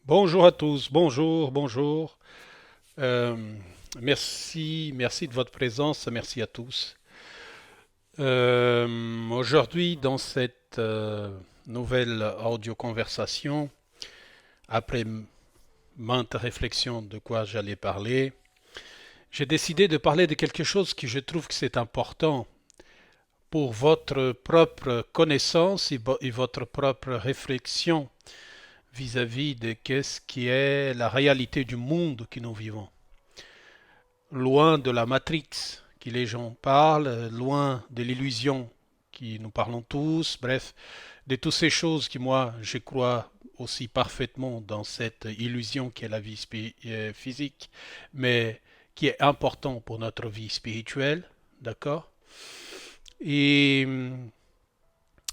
Bonjour à tous, bonjour, bonjour. Euh, merci de votre présence, merci à tous. Aujourd'hui, dans cette nouvelle audio-conversation, après maintes réflexions de quoi j'allais parler, j'ai décidé de parler de quelque chose qui je trouve que c'est important pour votre propre connaissance et votre propre réflexion vis-à-vis de qu'est-ce qui est la réalité du monde que nous vivons. Loin de la matrix qui les gens parlent, loin de l'illusion qui nous parlons tous, bref, de toutes ces choses qui moi je crois aussi parfaitement dans cette illusion qui est la vie physique, mais qui est important pour notre vie spirituelle, d'accord? Et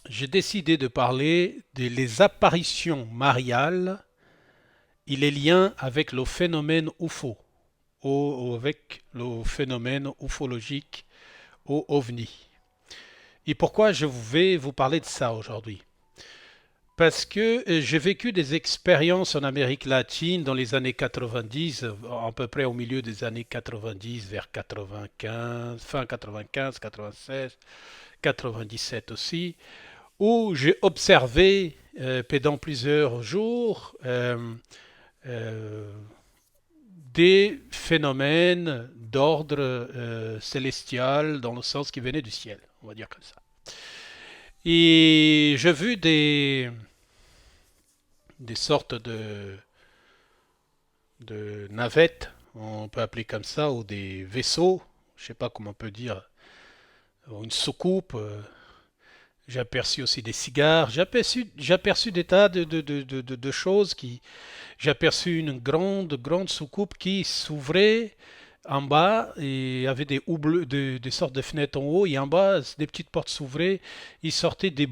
j'ai décidé de parler des apparitions mariales et les liens avec le phénomène UFO, ou avec le phénomène ufologique ou OVNI. Et pourquoi je vais vous parler de ça aujourd'hui? Parce que j'ai vécu des expériences en Amérique latine dans les années 90, à peu près au milieu des années 90, vers 95, fin 95, 96, 97 aussi, où j'ai observé pendant plusieurs jours euh, des phénomènes d'ordre célestial dans le sens qui venait du ciel, on va dire comme ça. Et j'ai vu des sortes de navettes, on peut appeler comme ça, ou des vaisseaux, je ne sais pas comment on peut dire, une soucoupe. J'ai aperçu aussi des cigares, j'ai aperçu des tas de choses qui... J'ai aperçu une grande soucoupe qui s'ouvrait en bas et avait des sortes de fenêtres en haut et en bas des petites portes s'ouvraient. Il sortait des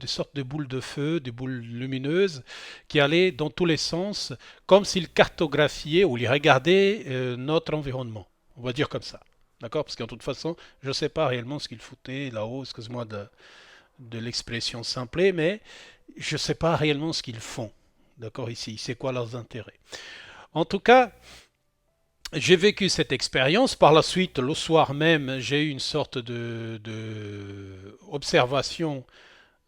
sortes de boules de feu, des boules lumineuses qui allaient dans tous les sens, comme s'ils cartographiaient ou ils regardaient notre environnement. On va dire comme ça. D'accord? Parce qu'en toute façon, je ne sais pas réellement ce qu'ils foutaient là-haut, excuse-moi de l'expression simplée, mais je ne sais pas réellement ce qu'ils font. D'accord, ici, c'est quoi leurs intérêts. En tout cas, j'ai vécu cette expérience. Par la suite, le soir même, j'ai eu une sorte de observation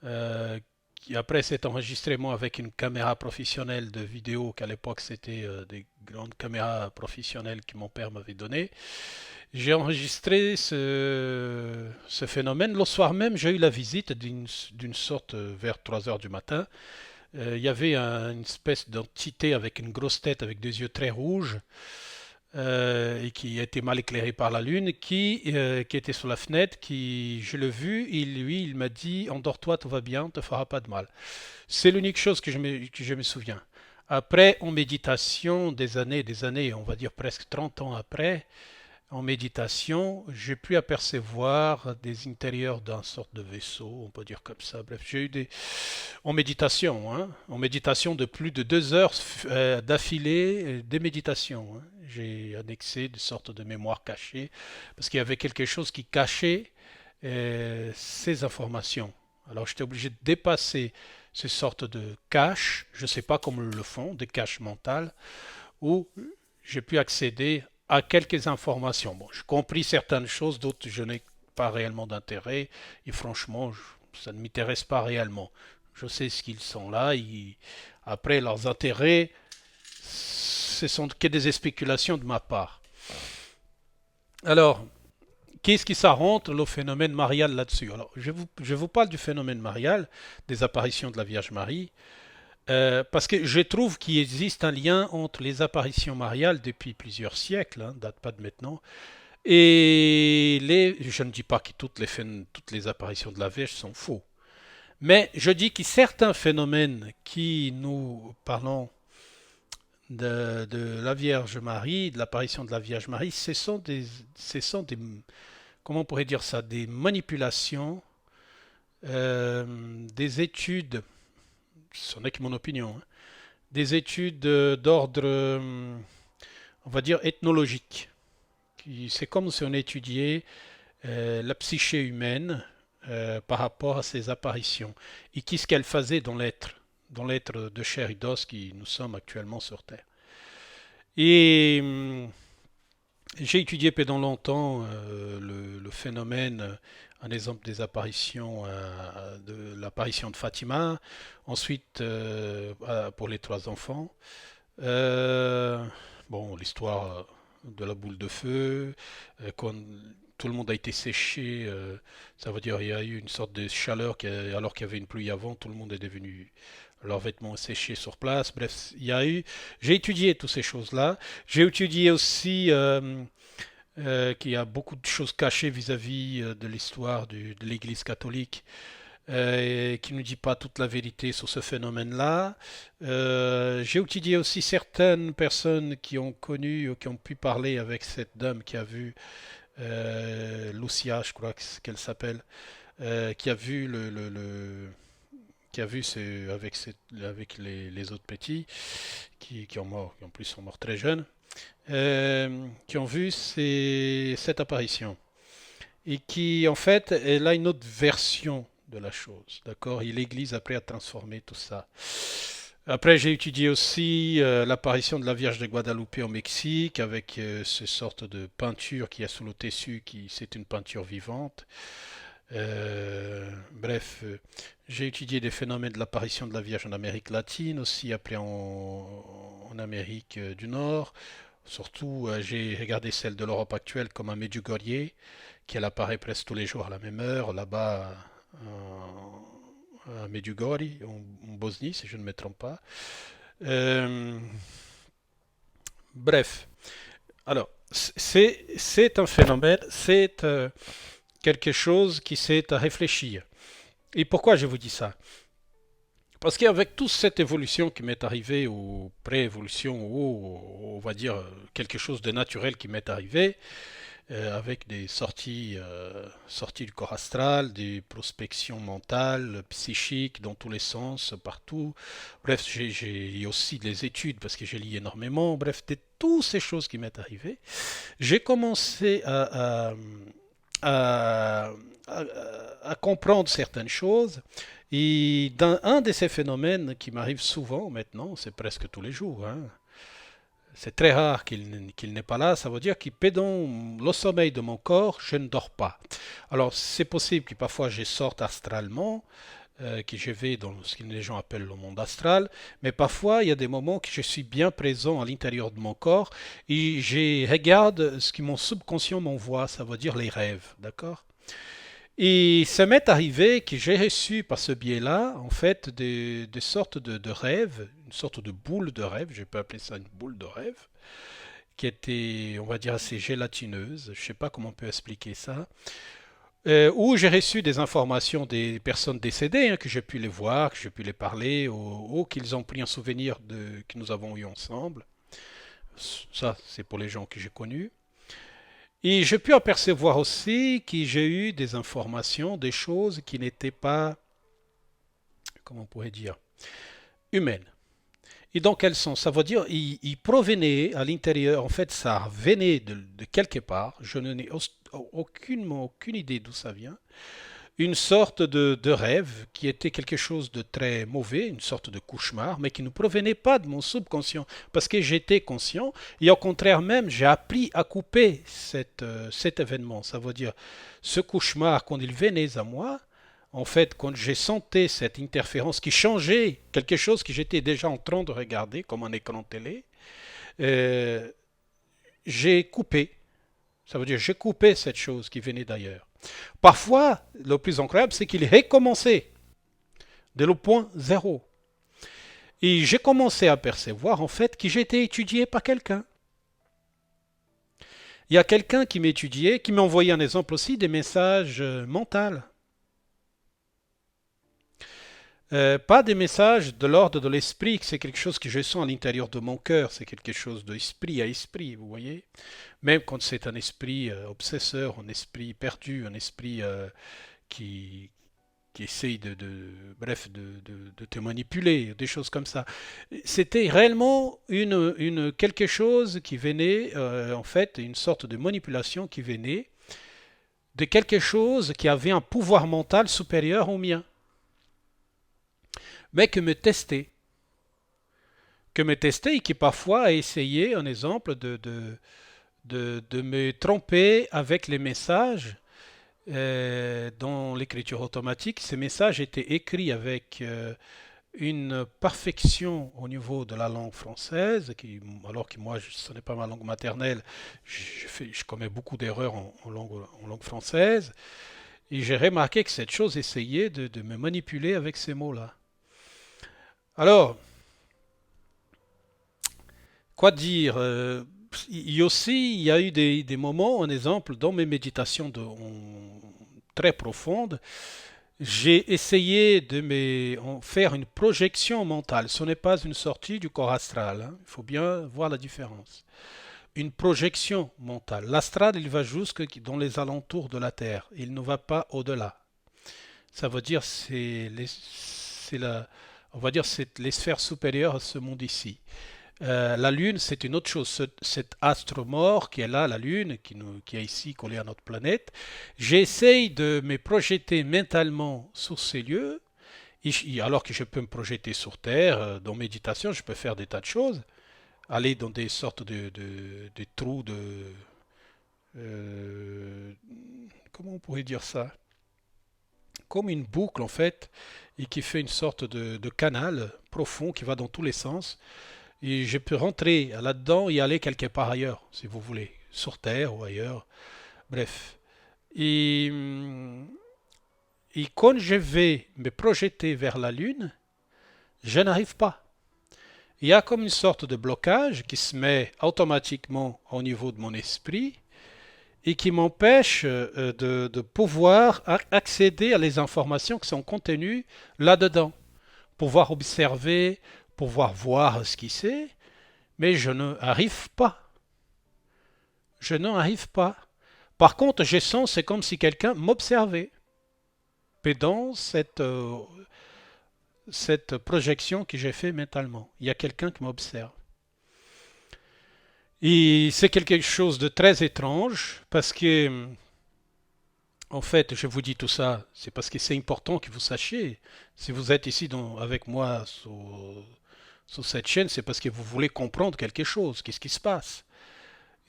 qui après cet enregistrement avec une caméra professionnelle de vidéo qu'à l'époque c'était des grandes caméras professionnelles que mon père m'avait données. J'ai enregistré ce phénomène. Le soir même, j'ai eu la visite d'une sorte vers 3 heures du matin. Il y avait une espèce d'entité avec une grosse tête, avec des yeux très rouges, et qui était mal éclairé par la lune, qui était sur la fenêtre, qui, je l'ai vu, et lui, il m'a dit, endors-toi, tout va bien, on ne te fera pas de mal. C'est l'unique chose que je me souviens. Après, en méditation, des années, on va dire presque 30 ans après, en méditation, j'ai pu apercevoir des intérieurs d'un sorte de vaisseau, on peut dire comme ça. Bref, j'ai eu des... En méditation de plus de 2 heures d'affilée, des méditations. Hein. J'ai annexé des sortes de mémoires cachées, parce qu'il y avait quelque chose qui cachait ces informations. Alors j'étais obligé de dépasser ces sortes de caches, je ne sais pas comment ils le font, des caches mentales, où j'ai pu accéder à quelques informations. Bon, j'ai compris certaines choses, d'autres je n'ai pas réellement d'intérêt, et franchement, ça ne m'intéresse pas réellement. Je sais ce qu'ils sont là, après leurs intérêts, ce sont que des spéculations de ma part. Alors, qu'est-ce qui s'arrête le phénomène marial là-dessus? Alors, je vous parle du phénomène marial, des apparitions de la Vierge Marie, parce que je trouve qu'il existe un lien entre les apparitions mariales depuis plusieurs siècles, hein, date pas de maintenant, et je ne dis pas que toutes les apparitions de la Vierge sont faux, mais je dis que certains phénomènes qui nous parlons de la Vierge Marie, de l'apparition de la Vierge Marie, ce sont des, comment on pourrait dire ça, des manipulations, des études, ce n'est que mon opinion, hein, des études d'ordre, on va dire, ethnologique. C'est comme si on étudiait la psyché humaine par rapport à ces apparitions et qu'est-ce qu'elle faisait dans l'être. dans l'être de chair et d'os qui nous sommes actuellement sur Terre. Et j'ai étudié pendant longtemps le phénomène, un exemple des apparitions, de l'apparition de Fatima, ensuite pour les trois enfants. Euh, bon, l'histoire de la boule de feu, quand tout le monde a été séché, ça veut dire il y a eu une sorte de chaleur, alors qu'il y avait une pluie avant, tout le monde est devenu leurs vêtements séchés sur place. Bref, j'ai étudié toutes ces choses-là. J'ai étudié aussi qu'il y a beaucoup de choses cachées vis-à-vis de l'histoire de l'Église catholique qui ne nous dit pas toute la vérité sur ce phénomène-là. J'ai étudié aussi certaines personnes qui ont connu ou qui ont pu parler avec cette dame qui a vu Lucia, je crois qu'elle s'appelle, qui a vu qui a vu avec les autres petits qui ont mort, qui en plus sont morts très jeunes, qui ont vu cette apparition et qui en fait elle a une autre version de la chose, d'accord? Et l'Église après a transformé tout ça. Après, j'ai étudié aussi l'apparition de la Vierge de Guadalupe au Mexique avec ces sortes de peinture qui est sous le tissu, qui c'est une peinture vivante. Bref, j'ai étudié des phénomènes de l'apparition de la Vierge en Amérique latine, aussi appelée en Amérique du Nord. Surtout, j'ai regardé celle de l'Europe actuelle comme un Medjugorje, qui elle apparaît presque tous les jours à la même heure, là-bas à Medjugorje, en Bosnie, si je ne me trompe pas. Euh, Bref, alors, c'est un phénomène, c'est quelque chose qui s'est à réfléchir. Et pourquoi je vous dis ça? Parce qu'avec toute cette évolution qui m'est arrivée, ou pré-évolution, ou on va dire quelque chose de naturel qui m'est arrivé, avec des sorties du corps astral, des prospections mentales, psychiques, dans tous les sens, partout. Bref, j'ai aussi des études parce que j'ai lu énormément. Bref, de toutes ces choses qui m'est arrivé, j'ai commencé à, à, à comprendre certaines choses. Et dans un de ces phénomènes qui m'arrive souvent maintenant, c'est presque tous les jours, hein, c'est très rare qu'il n'est pas là, ça veut dire que pendant le sommeil de mon corps, je ne dors pas. Alors c'est possible que parfois je sorte astralement, que je vais dans ce que les gens appellent le monde astral, mais parfois il y a des moments que je suis bien présent à l'intérieur de mon corps et je regarde ce que mon subconscient m'envoie, ça veut dire les rêves, d'accord? Et ça m'est arrivé que j'ai reçu par ce biais-là, en fait, des sortes de rêves, une sorte de boule de rêve, je peux appeler ça une boule de rêve, qui était, on va dire, assez gélatineuse, je ne sais pas comment on peut expliquer ça, où j'ai reçu des informations des personnes décédées, hein, que j'ai pu les voir, que j'ai pu les parler, ou qu'ils ont pris un souvenir que nous avons eu ensemble. Ça, c'est pour les gens que j'ai connus. Et j'ai pu apercevoir aussi que j'ai eu des informations, des choses qui n'étaient pas, comment on pourrait dire, humaines. Et dans quel sens? Ça veut dire il provenait à l'intérieur, en fait, ça venait de quelque part, je n'ai aucune idée d'où ça vient, une sorte de rêve qui était quelque chose de très mauvais, une sorte de cauchemar, mais qui ne provenait pas de mon subconscient, parce que j'étais conscient, et au contraire même, j'ai appris à couper cet événement. Ça veut dire, ce cauchemar, quand il venait à moi, en fait, quand j'ai senti cette interférence qui changeait quelque chose que j'étais déjà en train de regarder, comme un écran télé, euh, j'ai coupé. Ça veut dire, j'ai coupé cette chose qui venait d'ailleurs. Parfois, le plus incroyable, c'est qu'il recommençait de le point zéro. Et j'ai commencé à percevoir en fait que j'étais étudié par quelqu'un. Il y a quelqu'un qui m'étudiait, qui m'envoyait un exemple aussi des messages mentaux. Pas des messages de l'ordre de l'esprit, que c'est quelque chose que je sens à l'intérieur de mon cœur, c'est quelque chose d'esprit à esprit, vous voyez. Même quand c'est un esprit obsesseur, un esprit perdu, un esprit qui, qui essaye bref, de te manipuler, des choses comme ça. C'était réellement quelque chose qui venait, en fait, une sorte de manipulation qui venait de quelque chose qui avait un pouvoir mental supérieur au mien. mais que me tester et qui parfois a essayé, un exemple, de me tromper avec les messages dans l'écriture automatique. Ces messages étaient écrits avec une perfection au niveau de la langue française, alors que moi, ce n'est pas ma langue maternelle, je commets beaucoup d'erreurs en langue française, et j'ai remarqué que cette chose essayait de me manipuler avec ces mots-là. Alors, quoi dire il y a eu des moments, un exemple, dans mes méditations très profondes, j'ai essayé de en faire une projection mentale. Ce n'est pas une sortie du corps astral, hein. Il faut bien voir la différence. Une projection mentale. L'astral, il va jusque dans les alentours de la Terre. Il ne va pas au-delà. Ça veut dire on va dire c'est les sphères supérieures à ce monde ici. La Lune, c'est une autre chose. Cet astre mort qui est là, la Lune, qui est ici collé à notre planète, j'essaye de me projeter mentalement sur ces lieux, alors que je peux me projeter sur Terre, dans méditation, je peux faire des tas de choses, aller dans des sortes de trous euh, comment on pourrait dire ça? Comme une boucle en fait, et qui fait une sorte de canal profond qui va dans tous les sens. Et je peux rentrer là-dedans et aller quelque part ailleurs, si vous voulez, sur Terre ou ailleurs. Bref. Et, et quand je vais me projeter vers la Lune, je n'arrive pas. Il y a comme une sorte de blocage qui se met automatiquement au niveau de mon esprit et qui m'empêche de pouvoir accéder à les informations qui sont contenues là-dedans. Pouvoir observer, pouvoir voir ce qui c'est, mais je n'arrive pas. Je n'arrive pas. Par contre, je sens, c'est comme si quelqu'un m'observait dans cette projection que j'ai fait mentalement. Il y a quelqu'un qui m'observe. Et c'est quelque chose de très étrange parce que, en fait, je vous dis tout ça, c'est parce que c'est important que vous sachiez. Si vous êtes ici avec moi sur cette chaîne, c'est parce que vous voulez comprendre quelque chose. Qu'est-ce qui se passe?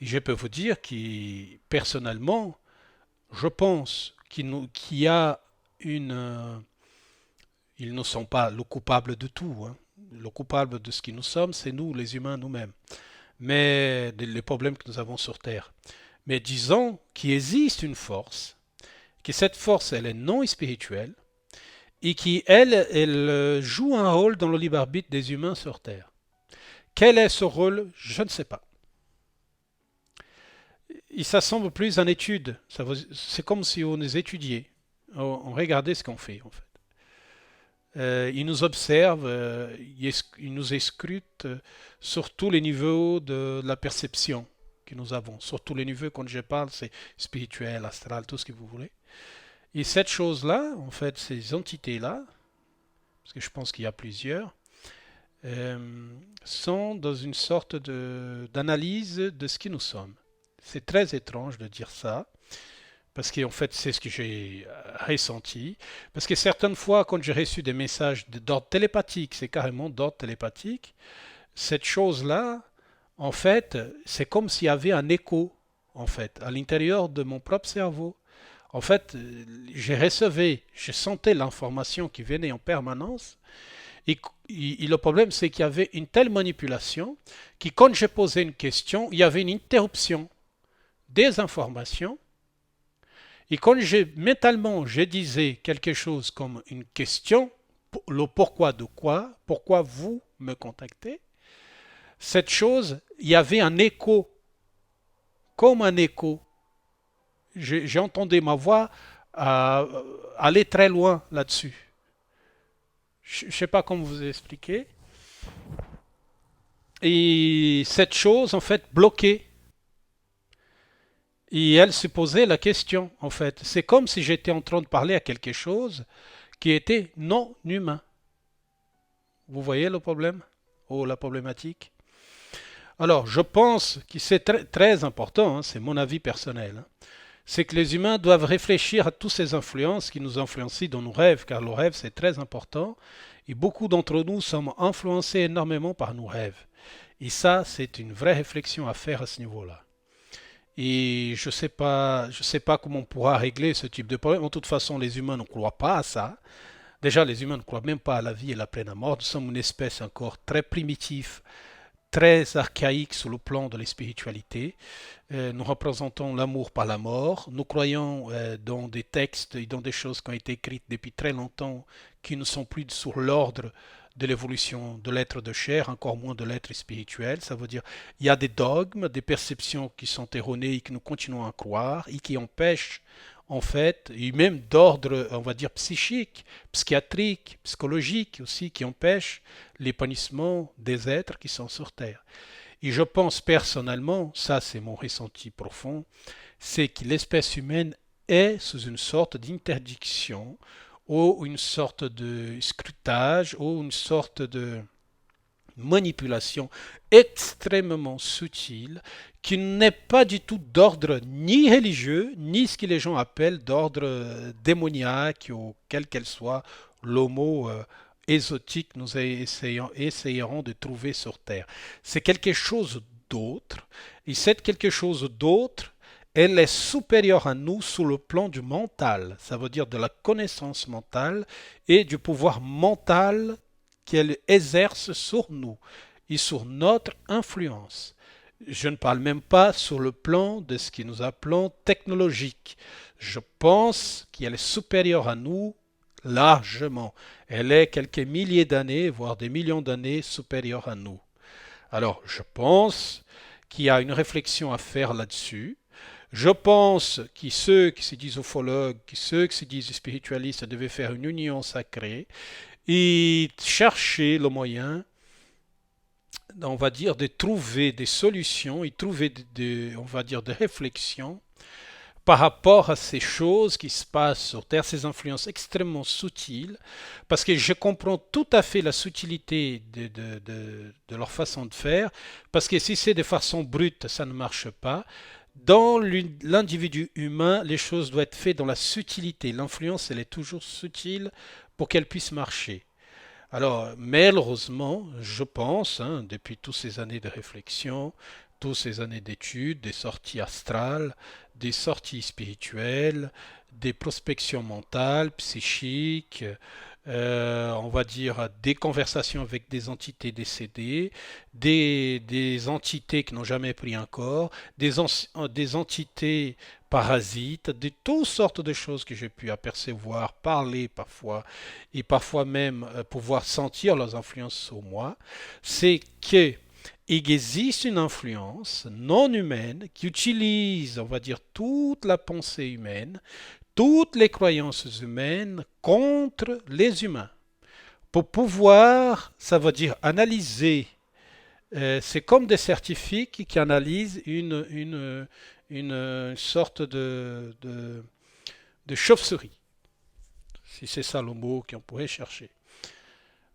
Et je peux vous dire que, personnellement, je pense qu'il y a une... ils ne sont pas le coupable de tout, hein. Le coupable de ce que nous sommes, c'est nous, les humains nous-mêmes. Mais les problèmes que nous avons sur Terre. Mais disons qu'il existe une force, que cette force, elle est non spirituelle, et qui, elle joue un rôle dans le libre arbitre des humains sur Terre. Quel est ce rôle? Je ne sais pas. Et ça semble plus en étude. C'est comme si on les étudiait. On regardait ce qu'on fait, en fait. Il nous observe, il nous escrute sur tous les niveaux de la perception que nous avons. Sur tous les niveaux, quand je parle, c'est spirituel, astral, tout ce que vous voulez. Et cette chose-là, en fait, ces entités-là, parce que je pense qu'il y a plusieurs, sont dans une sorte d'analyse de ce que nous sommes. C'est très étrange de dire ça, parce qu'en fait, c'est ce que j'ai ressenti. Parce que certaines fois, quand j'ai reçu des messages d'ordre télépathique, c'est carrément d'ordre télépathique, cette chose-là, en fait, c'est comme s'il y avait un écho, en fait, à l'intérieur de mon propre cerveau. En fait, je sentais l'information qui venait en permanence. Et le problème, c'est qu'il y avait une telle manipulation que quand je posais une question, il y avait une interruption des informations. Et quand mentalement je disais quelque chose comme une question, le pourquoi de quoi, pourquoi vous me contactez, cette chose, il y avait un écho, comme un écho. J'ai entendu ma voix aller très loin là-dessus. Je ne sais pas comment vous expliquer. Et cette chose, en fait, bloquée. Et elle se posait la question, en fait. C'est comme si j'étais en train de parler à quelque chose qui était non humain. Vous voyez le problème? Ou la problématique? Alors, je pense que c'est très, très important, hein, c'est mon avis personnel, hein, c'est que les humains doivent réfléchir à toutes ces influences qui nous influencent dans nos rêves, car le rêve c'est très important, Et beaucoup d'entre nous sommes influencés énormément par nos rêves. Et ça, c'est une vraie réflexion à faire à ce niveau-là. Et je sais pas comment on pourra régler ce type de problème. En toute façon, les humains ne croient pas à ça. Déjà, les humains ne croient même pas à la vie et la pleine mort. Nous sommes une espèce encore très primitive, très archaïque sur le plan de la spiritualité. Nous représentons l'amour par la mort. Nous croyons dans des textes et dans des choses qui ont été écrites depuis très longtemps qui ne sont plus sur l'ordre de l'évolution de l'être de chair, encore moins de l'être spirituel. Ça veut dire il y a des dogmes, des perceptions qui sont erronées et que nous continuons à croire et qui empêchent en fait, et même d'ordre, on va dire, psychique, psychiatrique, psychologique aussi, qui empêchent l'épanouissement des êtres qui sont sur Terre. Et je pense personnellement, ça c'est mon ressenti profond, c'est que l'espèce humaine est sous une sorte d'interdiction ou une sorte de scrutage ou une sorte de manipulation extrêmement subtile qui n'est pas du tout d'ordre ni religieux, ni ce que les gens appellent d'ordre démoniaque ou quel qu'elle soit le mot exotique nous essayerons de trouver sur Terre. C'est quelque chose d'autre, et cette quelque chose d'autre, elle est supérieure à nous sous le plan du mental, ça veut dire de la connaissance mentale et du pouvoir mental qu'elle exerce sur nous et sur notre influence. Je ne parle même pas sur le plan de ce que nous appelons technologique. Je pense qu'elle est supérieure à nous largement. Elle est quelques milliers d'années, voire des millions d'années supérieure à nous. Alors, je pense qu'il y a une réflexion à faire là-dessus. Je pense que ceux qui se disent ufologues, ceux qui se disent spiritualistes devaient faire une union sacrée et chercher le moyen, on va dire, de trouver des solutions et trouver on va dire, des réflexions par rapport à ces choses qui se passent sur Terre, ces influences extrêmement subtiles, parce que je comprends tout à fait la subtilité de leur façon de faire, parce que si c'est de façon brute, ça ne marche pas. Dans l'individu humain, les choses doivent être faites dans la subtilité. L'influence, elle est toujours subtile pour qu'elle puisse marcher. Alors, malheureusement, je pense, hein, depuis toutes ces années de réflexion, toutes ces années d'études, des sorties astrales, des sorties spirituelles, des prospections mentales, psychiques, on va dire des conversations avec des entités décédées, des entités qui n'ont jamais pris un corps, des entités parasites, de toutes sortes de choses que j'ai pu apercevoir, parler parfois, et parfois même pouvoir sentir leurs influences sur moi, c'est que il existe une influence non humaine qui utilise, on va dire, toute la pensée humaine, toutes les croyances humaines contre les humains. Pour pouvoir, ça veut dire analyser. C'est comme des scientifiques qui analysent une sorte de chauve-souris, si c'est ça le mot qu'on pourrait chercher.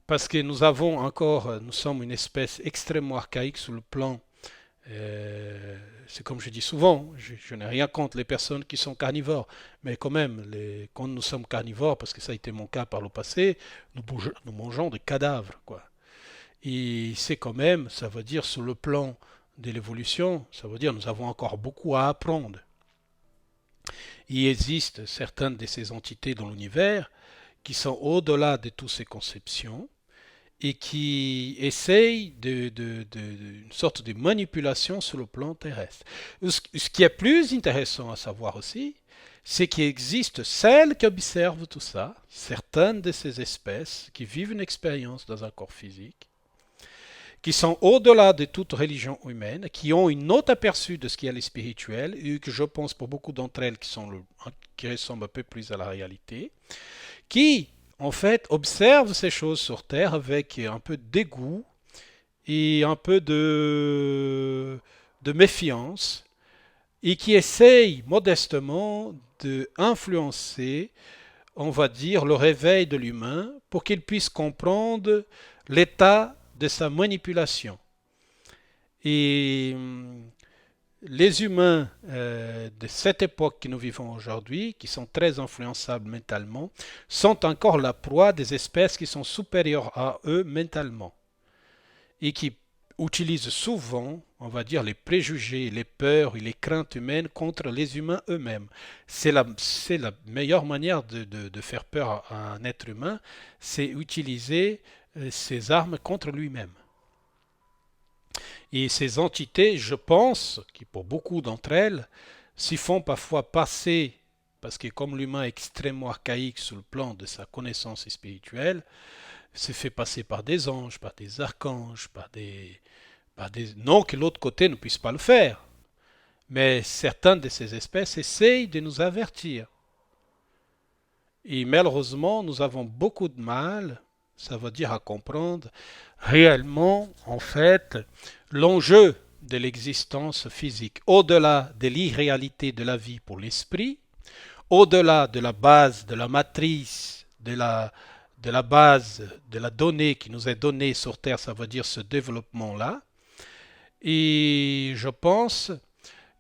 Parce que nous sommes une espèce extrêmement archaïque sur le plan. C'est comme je dis souvent, je n'ai rien contre les personnes qui sont carnivores, mais quand même, quand nous sommes carnivores, parce que ça a été mon cas par le passé, nous mangeons des cadavres, quoi. Et c'est quand même, ça veut dire sur le plan de l'évolution, ça veut dire nous avons encore beaucoup à apprendre. Il existe certaines de ces entités dans l'univers qui sont au-delà de toutes ces conceptions et qui essayent une sorte de manipulation sur le plan terrestre. Ce qui est plus intéressant à savoir aussi, c'est qu'il existe celles qui observent tout ça, certaines de ces espèces qui vivent une expérience dans un corps physique, qui sont au-delà de toute religion humaine, qui ont une autre aperçu de ce qui est le spirituel, et que je pense pour beaucoup d'entre elles qui ressemblent un peu plus à la réalité, qui en fait observent ces choses sur Terre avec un peu de dégoût et un peu de méfiance, et qui essayent modestement d'influencer, on va dire, le réveil de l'humain pour qu'il puisse comprendre l'état de sa manipulation. Et les humains de cette époque que nous vivons aujourd'hui, qui sont très influençables mentalement, sont encore la proie des espèces qui sont supérieures à eux mentalement et qui utilisent souvent, on va dire, les préjugés, les peurs et les craintes humaines contre les humains eux-mêmes. C'est la meilleure manière de faire peur à un être humain, c'est utiliser ces armes contre lui-même. Et ces entités, je pense, qui pour beaucoup d'entre elles, s'y font parfois passer, parce que comme l'humain est extrêmement archaïque sur le plan de sa connaissance spirituelle, se fait passer par des anges, par des archanges, non que l'autre côté ne puisse pas le faire. Mais certaines de ces espèces essayent de nous avertir. Et malheureusement, nous avons beaucoup de mal, ça veut dire à comprendre réellement, en fait, l'enjeu de l'existence physique, au-delà de l'irréalité de la vie pour l'esprit, au-delà de la base, de la matrice, de la base, de la donnée qui nous est donnée sur Terre, ça veut dire ce développement-là. Et je pense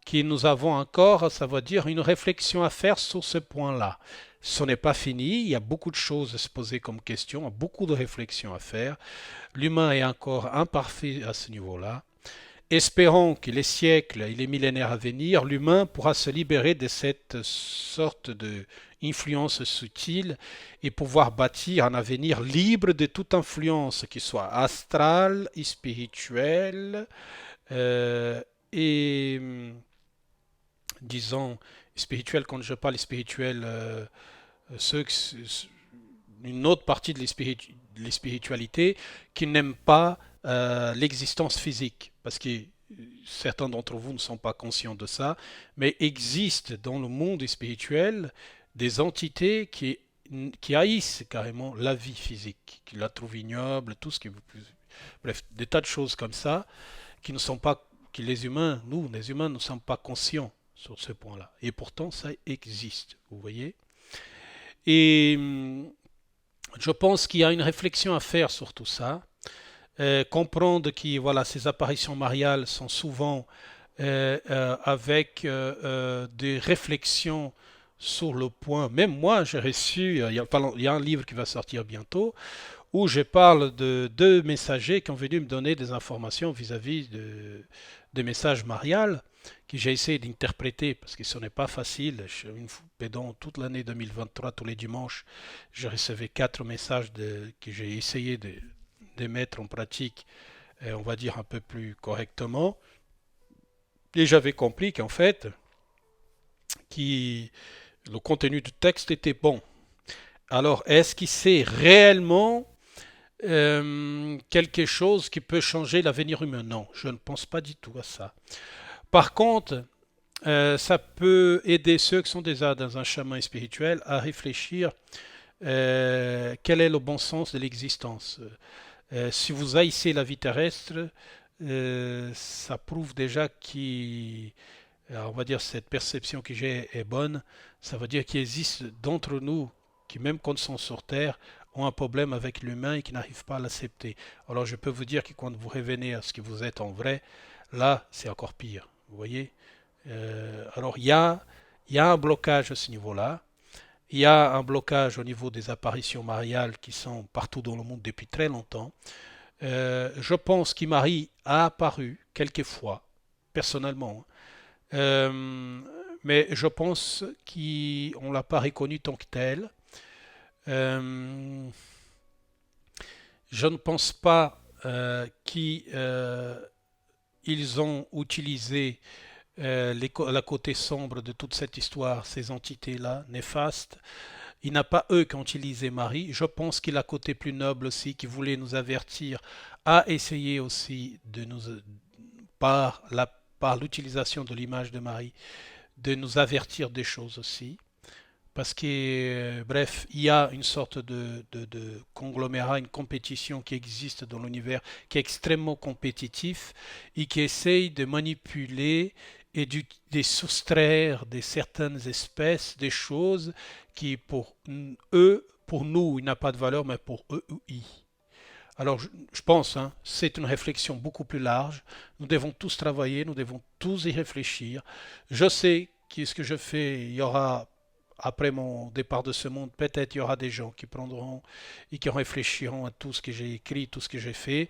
que nous avons encore, ça veut dire, une réflexion à faire sur ce point-là. Ce n'est pas fini, il y a beaucoup de choses à se poser comme question, beaucoup de réflexions à faire. L'humain est encore imparfait à ce niveau-là. Espérons que les siècles et les millénaires à venir, l'humain pourra se libérer de cette sorte d'influence subtile et pouvoir bâtir un avenir libre de toute influence, qui soit astrale et spirituelle, euh, et disons spirituel. Quand je parle spirituel, ceux, une autre partie de les spiritualités qui n'aiment pas l'existence physique, parce que certains d'entre vous ne sont pas conscients de ça, mais existe dans le monde spirituel des entités qui haïssent carrément la vie physique, qui la trouvent ignoble, tout ce qui bref, des tas de choses comme ça qui ne sont pas, que les humains, nous, les humains, ne sommes pas conscients sur ce point-là. Et pourtant, ça existe, vous voyez. Et je pense qu'il y a une réflexion à faire sur tout ça. Comprendre que voilà, ces apparitions mariales sont souvent avec des réflexions sur le point. Même moi, j'ai reçu, il y a un livre qui va sortir bientôt, où je parle de deux messagers qui ont venu me donner des informations vis-à-vis des messages mariales que j'ai essayé d'interpréter parce que ce n'est pas facile. Pendant toute l'année 2023, tous les dimanches, je recevais 4 messages que j'ai essayé de mettre en pratique, on va dire un peu plus correctement. Et j'avais compris qu'en fait, le contenu du texte était bon. Alors, est-ce qu'il c'est réellement quelque chose qui peut changer l'avenir humain? Non, je ne pense pas du tout à ça. Par contre, ça peut aider ceux qui sont déjà dans un chemin spirituel à réfléchir quel est le bon sens de l'existence. Si vous haïssez la vie terrestre, ça prouve déjà on va dire cette perception que j'ai est bonne. Ça veut dire qu'il existe d'entre nous qui, même quand ils sont sur Terre, ont un problème avec l'humain et qui n'arrivent pas à l'accepter. Alors je peux vous dire que quand vous revenez à ce que vous êtes en vrai, là c'est encore pire. Vous voyez. Alors il y a un blocage à ce niveau-là. Il y a un blocage au niveau des apparitions mariales qui sont partout dans le monde depuis très longtemps. Je pense qu'Imari a apparu quelquefois, personnellement, euh, mais je pense qu'on ne l'a pas reconnu tant que tel. Euh, je ne pense pas qu'ils ont utilisé la côté sombre de toute cette histoire, ces entités-là, néfastes. Il n'a pas eux qui ont utilisé Marie. Je pense qu'il a côté plus noble aussi, qui voulait nous avertir, a essayé aussi de nous, par l'utilisation de l'image de Marie, de nous avertir des choses aussi. Parce que, bref, il y a une sorte de conglomérat, une compétition qui existe dans l'univers, qui est extrêmement compétitif et qui essaye de manipuler et de soustraire de certaines espèces des choses qui, pour eux, pour nous, il n'a pas de valeur, mais pour eux, oui. Alors, je pense, hein, c'est une réflexion beaucoup plus large. Nous devons tous travailler, nous devons tous y réfléchir. Je sais que ce que je fais, il y aura, après mon départ de ce monde, peut-être il y aura des gens qui prendront et qui réfléchiront à tout ce que j'ai écrit, tout ce que j'ai fait,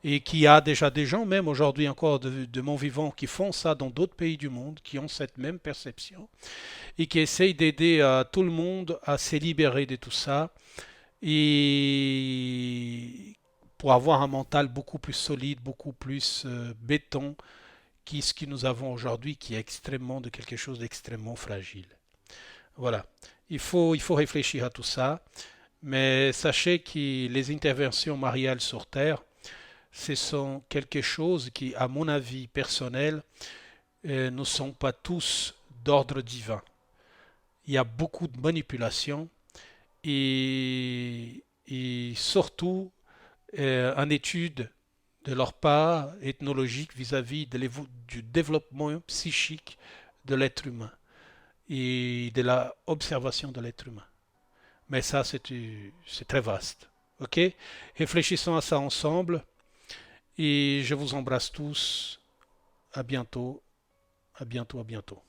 et qu'il y a déjà des gens, même aujourd'hui encore de mon vivant, qui font ça dans d'autres pays du monde, qui ont cette même perception, et qui essayent d'aider tout le monde à se libérer de tout ça et pour avoir un mental beaucoup plus solide, beaucoup plus béton qui ce que nous avons aujourd'hui, qui est extrêmement de quelque chose d'extrêmement fragile. Voilà. Il faut réfléchir à tout ça, mais sachez que les interventions mariales sur Terre, ce sont quelque chose qui, à mon avis personnel, ne sont pas tous d'ordre divin. Il y a beaucoup de manipulation et surtout en étude de leur part ethnologique vis-à-vis du développement psychique de l'être humain et de la observation de l'être humain. Mais ça, c'est très vaste. Ok? Réfléchissons à ça ensemble et je vous embrasse tous. À bientôt, à bientôt, à bientôt.